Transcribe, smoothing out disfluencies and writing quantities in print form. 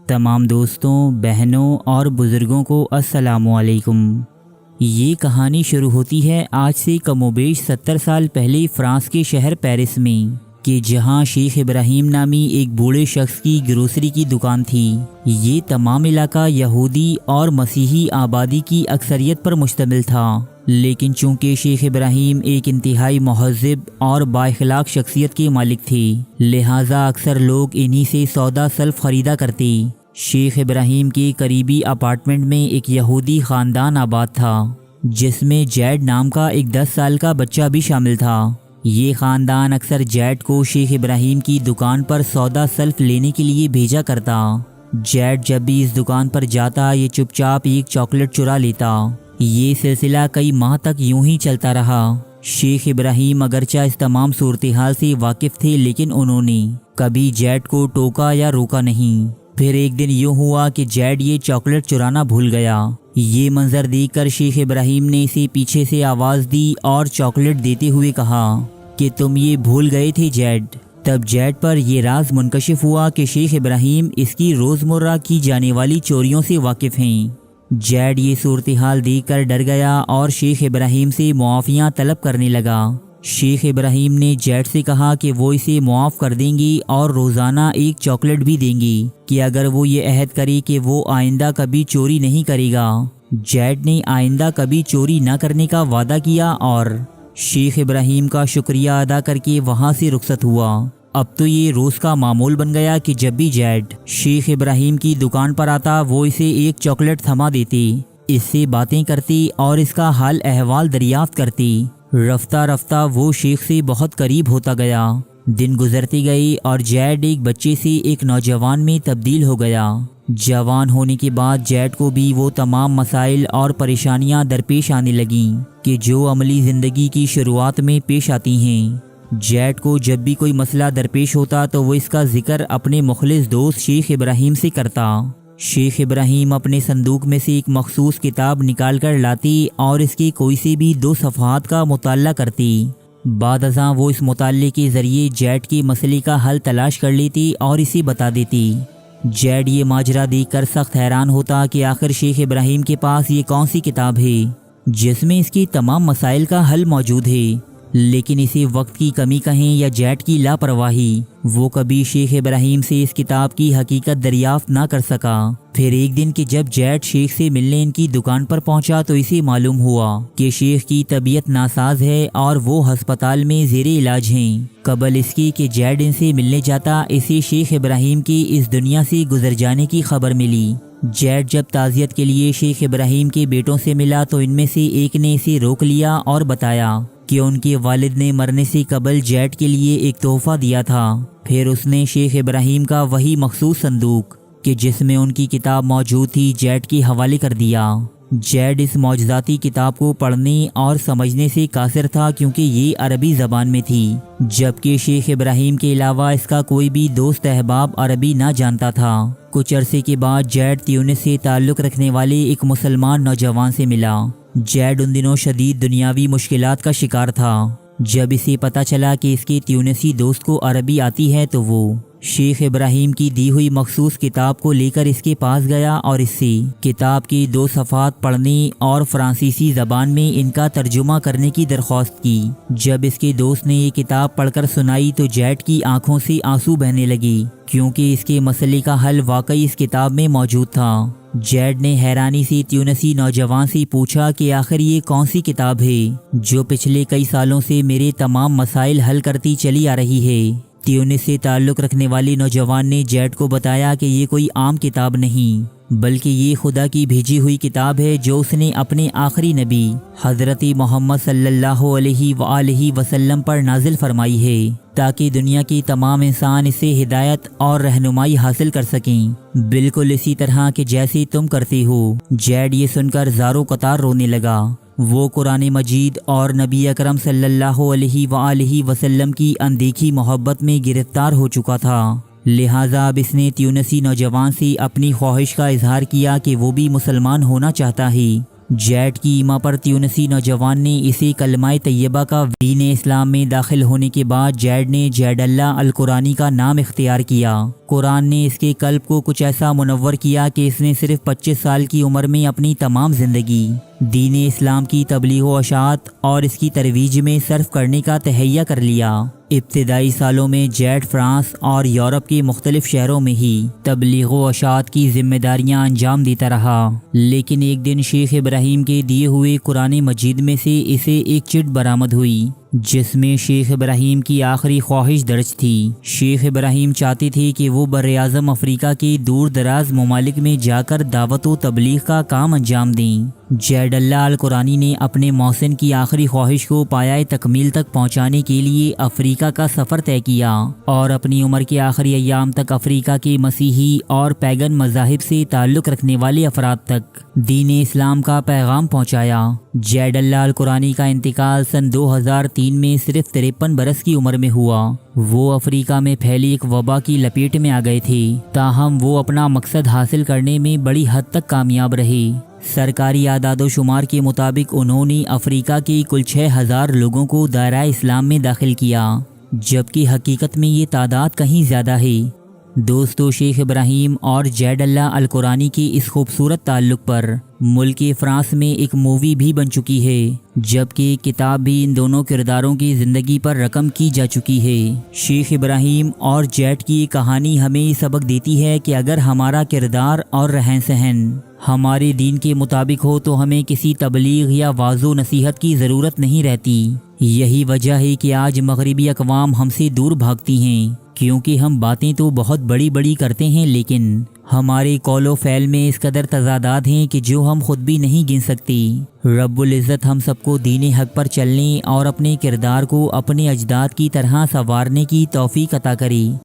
تمام دوستوں، بہنوں اور بزرگوں کو السلام علیکم۔ یہ کہانی شروع ہوتی ہے آج سے کم و بیش 70 سال پہلے فرانس کے شہر پیرس میں، کہ جہاں شیخ ابراہیم نامی ایک بوڑھے شخص کی گروسری کی دکان تھی۔ یہ تمام علاقہ یہودی اور مسیحی آبادی کی اکثریت پر مشتمل تھا، لیکن چونکہ شیخ ابراہیم ایک انتہائی مہذب اور بااخلاق شخصیت کے مالک تھے، لہٰذا اکثر لوگ انہی سے سودا سلف خریدا کرتے۔ شیخ ابراہیم کے قریبی اپارٹمنٹ میں ایک یہودی خاندان آباد تھا، جس میں جیڈ نام کا ایک 10 سال کا بچہ بھی شامل تھا۔ یہ خاندان اکثر جیڈ کو شیخ ابراہیم کی دکان پر سودا سلف لینے کے لیے بھیجا کرتا۔ جیڈ جب بھی اس دکان پر جاتا، یہ چپ چاپ ایک چاکلیٹ چرا لیتا۔ یہ سلسلہ کئی ماہ تک یوں ہی چلتا رہا۔ شیخ ابراہیم اگرچہ اس تمام صورتحال سے واقف تھے، لیکن انہوں نے کبھی جیڈ کو ٹوکا یا روکا نہیں۔ پھر ایک دن یوں ہوا کہ جیڈ یہ چاکلیٹ چرانا بھول گیا۔ یہ منظر دیکھ کر شیخ ابراہیم نے اسے پیچھے سے آواز دی اور چاکلیٹ دیتے ہوئے کہا کہ تم یہ بھول گئے تھے جیڈ۔ تب جیڈ پر یہ راز منکشف ہوا کہ شیخ ابراہیم اس کی روزمرہ کی جانے والی چوریوں سے واقف ہیں۔ جیڈ یہ صورتحال دیکھ کر ڈر گیا اور شیخ ابراہیم سے معافیاں طلب کرنے لگا۔ شیخ ابراہیم نے جیڈ سے کہا کہ وہ اسے معاف کر دیں گی اور روزانہ ایک چاکلیٹ بھی دیں گی کہ اگر وہ یہ عہد کرے کہ وہ آئندہ کبھی چوری نہیں کرے گا۔ جیڈ نے آئندہ کبھی چوری نہ کرنے کا وعدہ کیا اور شیخ ابراہیم کا شکریہ ادا کر کے وہاں سے رخصت ہوا۔ اب تو یہ روز کا معمول بن گیا کہ جب بھی جیڈ شیخ ابراہیم کی دکان پر آتا، وہ اسے ایک چاکلیٹ تھما دیتی، اس سے باتیں کرتی اور اس کا حال احوال دریافت کرتی۔ رفتہ رفتہ وہ شیخ سے بہت قریب ہوتا گیا۔ دن گزرتے گئے اور جیڈ ایک بچے سے ایک نوجوان میں تبدیل ہو گیا۔ جوان ہونے کے بعد جیڈ کو بھی وہ تمام مسائل اور پریشانیاں درپیش آنے لگیں کہ جو عملی زندگی کی شروعات میں پیش آتی ہیں۔ جیڈ کو جب بھی کوئی مسئلہ درپیش ہوتا تو وہ اس کا ذکر اپنے مخلص دوست شیخ ابراہیم سے کرتا۔ شیخ ابراہیم اپنے صندوق میں سے ایک مخصوص کتاب نکال کر لاتی اور اس کے کوئی سے بھی 2 صفحات کا مطالعہ کرتی۔ بعد ازاں وہ اس مطالعے کے ذریعے جیڈ کے مسئلے کا حل تلاش کر لیتی اور اسے بتا دیتی۔ جیڈ یہ ماجرا دیکھ کر سخت حیران ہوتا کہ آخر شیخ ابراہیم کے پاس یہ کون سی کتاب ہے جس میں اس کے تمام مسائل کا حل موجود ہے، لیکن اسے وقت کی کمی کہیں یا جیڈ کی لاپرواہی، وہ کبھی شیخ ابراہیم سے اس کتاب کی حقیقت دریافت نہ کر سکا۔ پھر ایک دن کہ جب جیڈ شیخ سے ملنے ان کی دکان پر پہنچا تو اسے معلوم ہوا کہ شیخ کی طبیعت ناساز ہے اور وہ ہسپتال میں زیر علاج ہیں۔ قبل اس کے کہ جیڈ ان سے ملنے جاتا، اسے شیخ ابراہیم کی اس دنیا سے گزر جانے کی خبر ملی۔ جیڈ جب تعزیت کے لیے شیخ ابراہیم کے بیٹوں سے ملا تو ان میں سے ایک نے اسے روک لیا اور بتایا کہ ان کے والد نے مرنے سے قبل جیڈ کے لیے ایک تحفہ دیا تھا۔ پھر اس نے شیخ ابراہیم کا وہی مخصوص صندوق کہ جس میں ان کی کتاب موجود تھی جیڈ کے حوالے کر دیا۔ جیڈ اس معجزاتی کتاب کو پڑھنے اور سمجھنے سے قاصر تھا، کیونکہ یہ عربی زبان میں تھی، جبکہ شیخ ابراہیم کے علاوہ اس کا کوئی بھی دوست احباب عربی نہ جانتا تھا۔ کچھ عرصے کے بعد جیڈ تیونس سے تعلق رکھنے والے ایک مسلمان نوجوان سے ملا۔ جیڈ ان دنوں شدید دنیاوی مشکلات کا شکار تھا۔ جب اسے پتہ چلا کہ اس کے تیونسی دوست کو عربی آتی ہے تو وہ شیخ ابراہیم کی دی ہوئی مخصوص کتاب کو لے کر اس کے پاس گیا اور اس سے کتاب کی 2 صفحات پڑھنے اور فرانسیسی زبان میں ان کا ترجمہ کرنے کی درخواست کی۔ جب اس کے دوست نے یہ کتاب پڑھ کر سنائی تو جیڈ کی آنکھوں سے آنسو بہنے لگی، کیونکہ اس کے مسئلے کا حل واقعی اس کتاب میں موجود تھا۔ جیڈ نے حیرانی سے تیونسی نوجوان سے پوچھا کہ آخر یہ کون سی کتاب ہے جو پچھلے کئی سالوں سے میرے تمام مسائل حل کرتی چلی آ رہی ہے۔ تیونس سے تعلق رکھنے والی نوجوان نے جیڈ کو بتایا کہ یہ کوئی عام کتاب نہیں، بلکہ یہ خدا کی بھیجی ہوئی کتاب ہے جو اس نے اپنے آخری نبی حضرت محمد صلی اللہ علیہ وآلہ وسلم پر نازل فرمائی ہے، تاکہ دنیا کے تمام انسان اس سے ہدایت اور رہنمائی حاصل کر سکیں، بالکل اسی طرح کہ جیسے تم کرتے ہو۔ جیڈ یہ سن کر زاروں قطار رونے لگا۔ وہ قرآن مجید اور نبی اکرم صلی اللہ علیہ وآلہ وسلم کی اندیکھی محبت میں گرفتار ہو چکا تھا، لہٰذا اب اس نے تیونسی نوجوان سے اپنی خواہش کا اظہار کیا کہ وہ بھی مسلمان ہونا چاہتا ہے۔ جیڈ کی ایما پر تیونسی نوجوان نے اسے کلمہ طیبہ کا دین اسلام میں داخل ہونے کے بعد جیڈ نے جیڈ اللہ القرانی کا نام اختیار کیا۔ قرآن نے اس کے قلب کو کچھ ایسا منور کیا کہ اس نے صرف 25 سال کی عمر میں اپنی تمام زندگی دین اسلام کی تبلیغ و اشاعت اور اس کی ترویج میں صرف کرنے کا تہیہ کر لیا۔ ابتدائی سالوں میں جیڈ فرانس اور یورپ کے مختلف شہروں میں ہی تبلیغ و اشاعت کی ذمہ داریاں انجام دیتا رہا، لیکن ایک دن شیخ ابراہیم کے دیے ہوئے قرآن مجید میں سے اسے ایک چٹ برآمد ہوئی جس میں شیخ ابراہیم کی آخری خواہش درج تھی۔ شیخ ابراہیم چاہتے تھے کہ وہ براعظم افریقہ کے دور دراز ممالک میں جا کر دعوت و تبلیغ کا کام انجام دیں۔ جیڈ اللہ القرانی نے اپنے محسن کی آخری خواہش کو پایہ تکمیل تک پہنچانے کے لیے افریقہ کا سفر طے کیا اور اپنی عمر کے آخری ایام تک افریقہ کے مسیحی اور پیگن مذاہب سے تعلق رکھنے والے افراد تک دین اسلام کا پیغام پہنچایا۔ جیڈ اللہ القرانی کا انتقال سن 2003 میں صرف 53 برس کی عمر میں ہوا۔ وہ افریقہ میں پھیلی ایک وبا کی لپیٹ میں آ گئے تھے، تاہم وہ اپنا مقصد حاصل کرنے میں بڑی حد تک کامیاب رہے۔ سرکاری اعداد و شمار کے مطابق انہوں نے افریقہ کے کل 6000 لوگوں کو دائرہ اسلام میں داخل کیا، جبکہ حقیقت میں یہ تعداد کہیں زیادہ ہے۔ دوستو، شیخ ابراہیم اور جیڈ اللہ القرانی کے اس خوبصورت تعلق پر ملک فرانس میں ایک مووی بھی بن چکی ہے، جبکہ کتاب بھی ان دونوں کرداروں کی زندگی پر رقم کی جا چکی ہے۔ شیخ ابراہیم اور جیڈ کی کہانی ہمیں یہ سبق دیتی ہے کہ اگر ہمارا کردار اور رہن سہن ہمارے دین کے مطابق ہو تو ہمیں کسی تبلیغ یا واعظ و نصیحت کی ضرورت نہیں رہتی۔ یہی وجہ ہے کہ آج مغربی اقوام ہم سے دور بھاگتی ہیں، کیونکہ ہم باتیں تو بہت بڑی بڑی کرتے ہیں لیکن ہمارے قول و فعل میں اس قدر تضادات ہیں کہ جو ہم خود بھی نہیں گن سکتے۔ رب العزت ہم سب کو دین حق پر چلنے اور اپنے کردار کو اپنے اجداد کی طرح سنوارنے کی توفیق عطا کرے۔